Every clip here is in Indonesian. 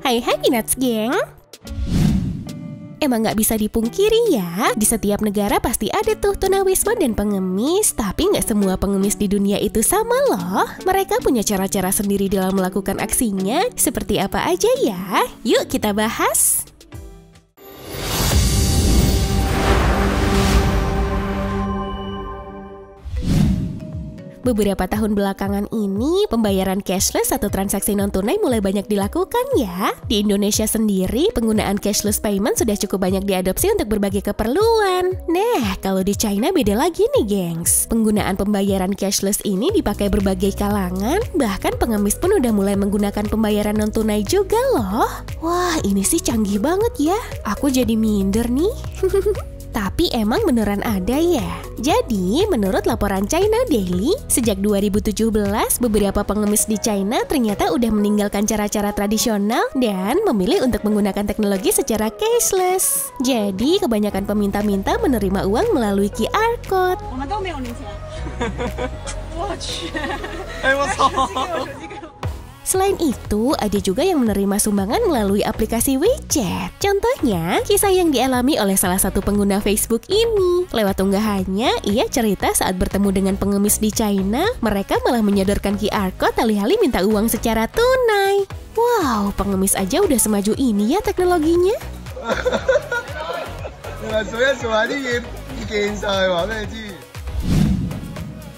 Hai Peanuts geng. Emang nggak bisa dipungkiri ya, di setiap negara pasti ada tuh tunawisma dan pengemis, tapi nggak semua pengemis di dunia itu sama loh. Mereka punya cara-cara sendiri dalam melakukan aksinya, seperti apa aja ya? Yuk kita bahas! Beberapa tahun belakangan ini, pembayaran cashless atau transaksi non-tunai mulai banyak dilakukan ya. Di Indonesia sendiri, penggunaan cashless payment sudah cukup banyak diadopsi untuk berbagai keperluan. Nah, kalau di China beda lagi nih, gengs. Penggunaan pembayaran cashless ini dipakai berbagai kalangan, bahkan pengemis pun udah mulai menggunakan pembayaran non-tunai juga loh. Wah, ini sih canggih banget ya. Aku jadi minder nih. Tapi emang beneran ada ya? Jadi, menurut laporan China Daily, sejak 2017, beberapa pengemis di China ternyata udah meninggalkan cara-cara tradisional dan memilih untuk menggunakan teknologi secara cashless. Jadi, kebanyakan peminta-minta menerima uang melalui QR Code. Selain itu, ada juga yang menerima sumbangan melalui aplikasi WeChat. Contohnya, kisah yang dialami oleh salah satu pengguna Facebook ini. Lewat unggahannya, ia cerita saat bertemu dengan pengemis di China, mereka malah menyodorkan QR Code alih-alih minta uang secara tunai. Wow, pengemis aja udah semaju ini ya teknologinya.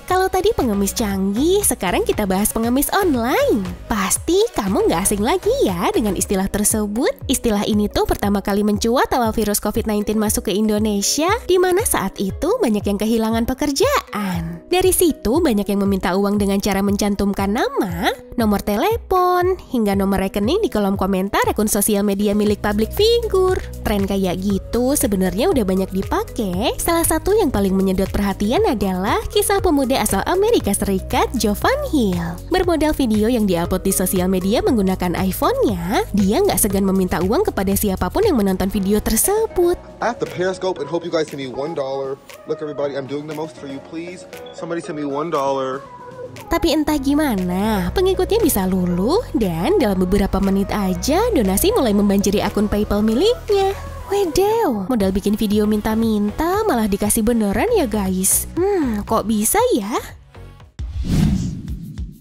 Kalau tadi pengemis canggih, sekarang kita bahas pengemis online. Pasti kamu nggak asing lagi ya dengan istilah tersebut. Istilah ini tuh pertama kali mencuat awal virus COVID-19 masuk ke Indonesia, di mana saat itu banyak yang kehilangan pekerjaan. Dari situ banyak yang meminta uang dengan cara mencantumkan nama, nomor telepon, hingga nomor rekening di kolom komentar akun sosial media milik public figure. Tren kayak gitu sebenarnya udah banyak dipakai. Salah satu yang paling menyedot perhatian adalah kisah pemuda asal Amerika Serikat, Jovan Hill. Bermodal video yang diupload di sosial media menggunakan iPhone-nya, dia nggak segan meminta uang kepada siapapun yang menonton video tersebut. I have to Periscope and hope you guys send me $1. Look everybody, I'm doing the most for you, please. Somebody send me $1. Tapi entah gimana, pengikutnya bisa luluh dan dalam beberapa menit aja donasi mulai membanjiri akun PayPal miliknya. Wedew, modal bikin video minta-minta malah dikasih beneran ya guys. Kok bisa ya?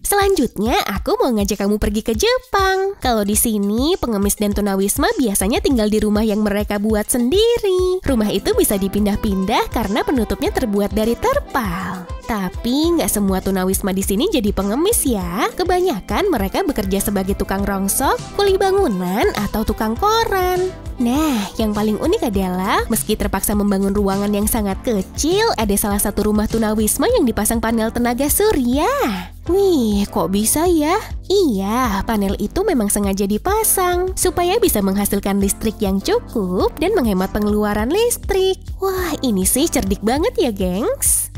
Selanjutnya, aku mau ngajak kamu pergi ke Jepang. Kalau di sini, pengemis dan tunawisma biasanya tinggal di rumah yang mereka buat sendiri. Rumah itu bisa dipindah-pindah karena penutupnya terbuat dari terpal. Tapi nggak semua tunawisma di sini jadi pengemis ya. Kebanyakan mereka bekerja sebagai tukang rongsok, kuli bangunan, atau tukang koran. Nah, yang paling unik adalah meski terpaksa membangun ruangan yang sangat kecil, ada salah satu rumah tunawisma yang dipasang panel tenaga surya. Wih, kok bisa ya? Iya, panel itu memang sengaja dipasang supaya bisa menghasilkan listrik yang cukup dan menghemat pengeluaran listrik. Wah, ini sih cerdik banget ya, gengs.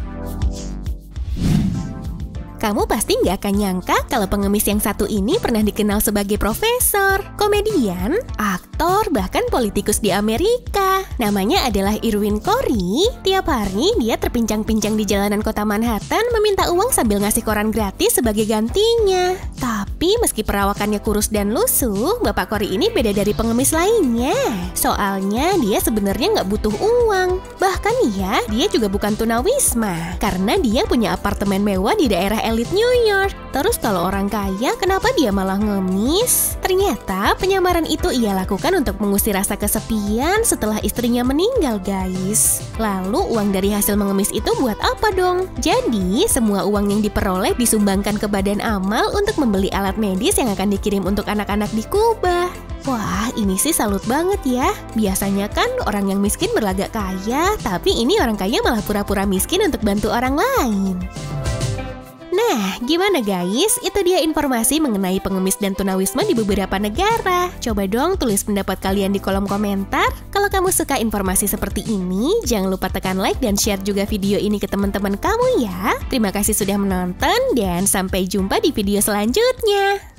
Kamu pasti nggak akan nyangka kalau pengemis yang satu ini pernah dikenal sebagai profesor, komedian, aktor, bahkan politikus di Amerika. Namanya adalah Irwin Corey. Tiap hari dia terpincang-pincang di jalanan kota Manhattan meminta uang sambil ngasih koran gratis sebagai gantinya. Tapi meski perawakannya kurus dan lusuh, Bapak Corey ini beda dari pengemis lainnya. Soalnya dia sebenarnya nggak butuh uang. Bahkan ya, dia juga bukan tunawisma. Karena dia punya apartemen mewah di daerah elit New York. Terus kalau orang kaya, kenapa dia malah ngemis? Ternyata penyamaran itu ia lakukan untuk mengusir rasa kesepian setelah istrinya meninggal, guys. Lalu uang dari hasil mengemis itu buat apa dong? Jadi semua uang yang diperoleh disumbangkan ke badan amal untuk membeli alat medis yang akan dikirim untuk anak-anak di Kuba. Wah, ini sih salut banget ya. Biasanya kan orang yang miskin berlagak kaya, tapi ini orang kaya malah pura-pura miskin untuk bantu orang lain. Nah, gimana guys? Itu dia informasi mengenai pengemis dan tunawisma di beberapa negara. Coba dong tulis pendapat kalian di kolom komentar. Kalau kamu suka informasi seperti ini, jangan lupa tekan like dan share juga video ini ke teman-teman kamu ya. Terima kasih sudah menonton dan sampai jumpa di video selanjutnya.